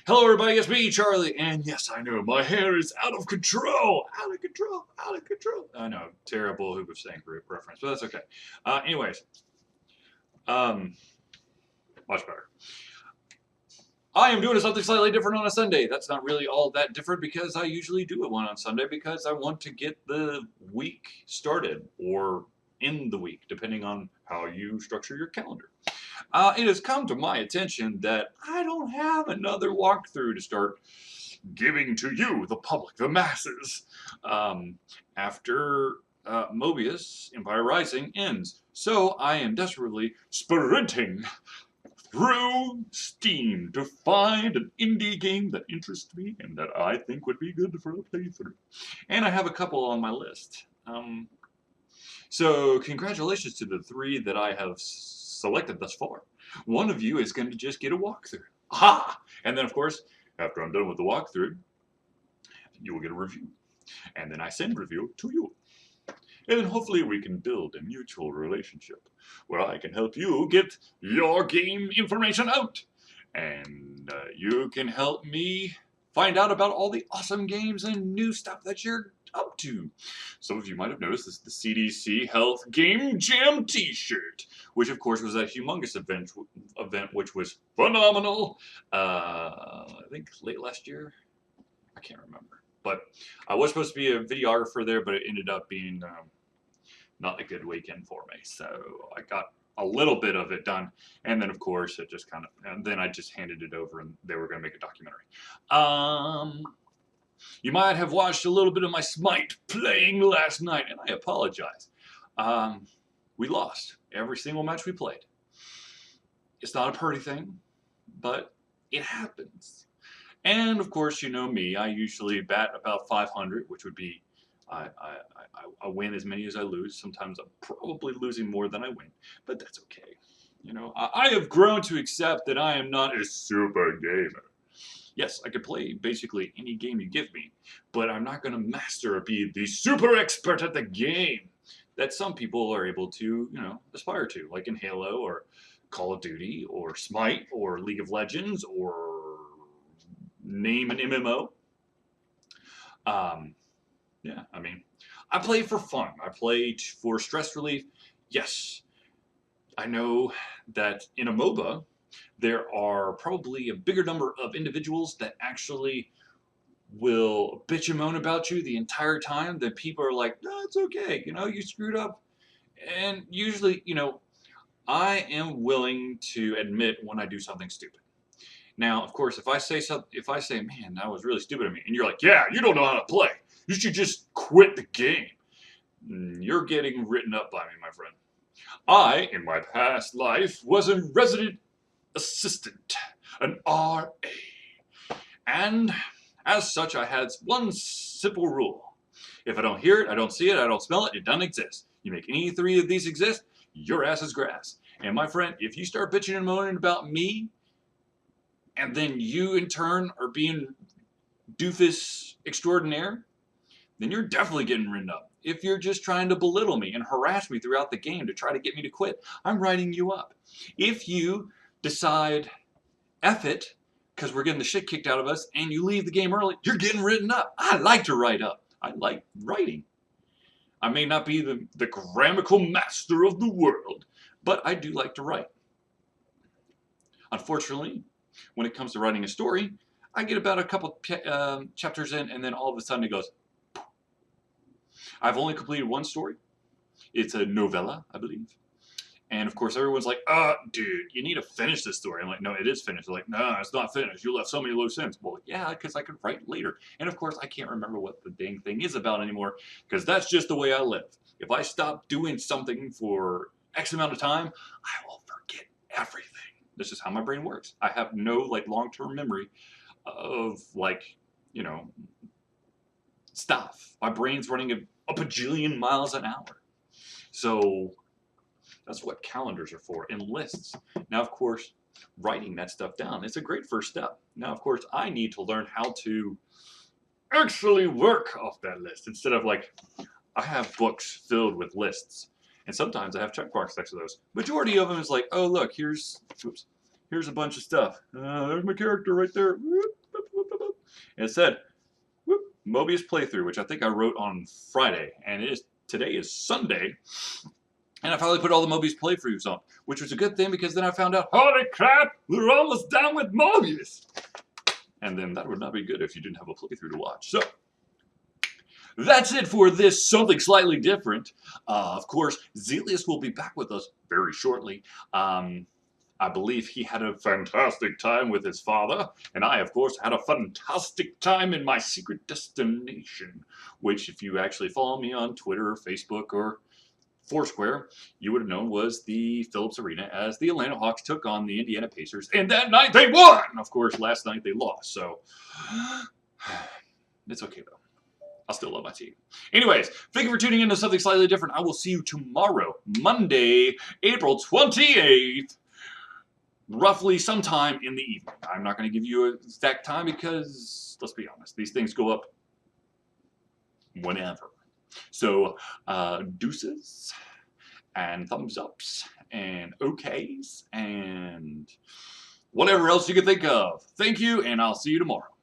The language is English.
Hello everybody, it's me, Charlie, and yes, I know, my hair is out of control! Out of control! Out of control! I know, terrible Hoobastank reference, but that's okay. Anyways, much better. I am doing something slightly different on a Sunday. That's not really all that different because I usually do it one on Sunday because I want to get the week started, or in the week, depending on how you structure your calendar. It has come to my attention that I don't have another walkthrough to start giving to you, the public, the masses, after Mobius Empire Rising ends. So I am desperately sprinting through Steam to find an indie game that interests me and that I think would be good for a playthrough. And I have a couple on my list. So congratulations to the 3 that I have selected thus far. One of you is going to just get a walkthrough. Aha! And then, of course, after I'm done with the walkthrough, you will get a review. And then I send review to you. And then hopefully we can build a mutual relationship where I can help you get your game information out. And you can help me find out about all the awesome games and new stuff that you're up to. Some of you might have noticed this is the CDC Health Game Jam t-shirt, which of course was a humongous event which was phenomenal. I think late last year? I can't remember. But I was supposed to be a videographer there, but it ended up being not a good weekend for me. So I got a little bit of it done, and then of course it just kind of, and then I just handed it over and they were going to make a documentary. You might have watched a little bit of my Smite playing last night, and I apologize. We lost every single match we played. It's not a pretty thing, but it happens. And of course, you know me, I usually bat about 500, which would be I win as many as I lose. Sometimes I'm probably losing more than I win, but that's okay. You know, I have grown to accept that I am not a super gamer. Yes, I could play basically any game you give me, but I'm not going to master or be the super expert at the game that some people are able to, you know, aspire to, like in Halo or Call of Duty or Smite or League of Legends or name an MMO. Yeah, I mean, I play for fun. I play for stress relief. Yes, I know that in a MOBA, there are probably a bigger number of individuals that actually will bitch and moan about you the entire time that people are like, no, it's okay, you know, you screwed up. And usually, you know, I am willing to admit when I do something stupid. Now, of course, if I say something, if I say, man, that was really stupid of me, and you're like, yeah, you don't know how to play. You should just quit the game. You're getting written up by me, my friend. I, in my past life, was a resident assistant, an RA. And as such, I had one simple rule. If I don't hear it, I don't see it, I don't smell it, it doesn't exist. You make any 3 of these exist, your ass is grass. And my friend, if you start bitching and moaning about me, and then you in turn are being doofus extraordinaire, then you're definitely getting written up. If you're just trying to belittle me and harass me throughout the game to try to get me to quit, I'm writing you up. If you decide, F it, because we're getting the shit kicked out of us, and you leave the game early, you're getting written up. I like to write up. I like writing. I may not be the grammatical master of the world, but I do like to write. Unfortunately, when it comes to writing a story, I get about a couple chapters in, and then all of a sudden it goes. I've only completed one story. It's a novella, I believe. And of course, everyone's like, dude, you need to finish this story. I'm like, no, it is finished. They're like, no, it's not finished. You left so many loose ends. Well, yeah, because I could write later. And of course, I can't remember what the dang thing is about anymore, because that's just the way I live. If I stop doing something for X amount of time, I will forget everything. This is how my brain works. I have no, like, long-term memory of, like, you know, stuff. My brain's running a bajillion miles an hour. So that's what calendars are for, and lists. Now, of course, writing that stuff down is a great first step. Now, of course, I need to learn how to actually work off that list instead of, like, I have books filled with lists, and sometimes I have check marks next to those. Majority of them is like, oh, look, here's a bunch of stuff. There's my character right there. And it said, whoop, Mobius playthrough, which I think I wrote on Friday, and today is Sunday. And I finally put all the Mobius playthroughs on, which was a good thing because then I found out, holy crap, we're almost done with Mobius. And then that would not be good if you didn't have a playthrough to watch. So, that's it for this Something Slightly Different. Of course, Zelius will be back with us very shortly. I believe he had a fantastic time with his father, and I, of course, had a fantastic time in my secret destination, which, if you actually follow me on Twitter, or Facebook, or Foursquare, you would have known was the Phillips Arena as the Atlanta Hawks took on the Indiana Pacers, and that night they won! Of course, last night they lost, so it's okay, though. I still love my team. Anyways, thank you for tuning in to Something Slightly Different. I will see you tomorrow, Monday, April 28th, roughly sometime in the evening. I'm not going to give you an exact time because, let's be honest, these things go up whenever. So, deuces, and thumbs ups, and okays, and whatever else you can think of. Thank you, and I'll see you tomorrow.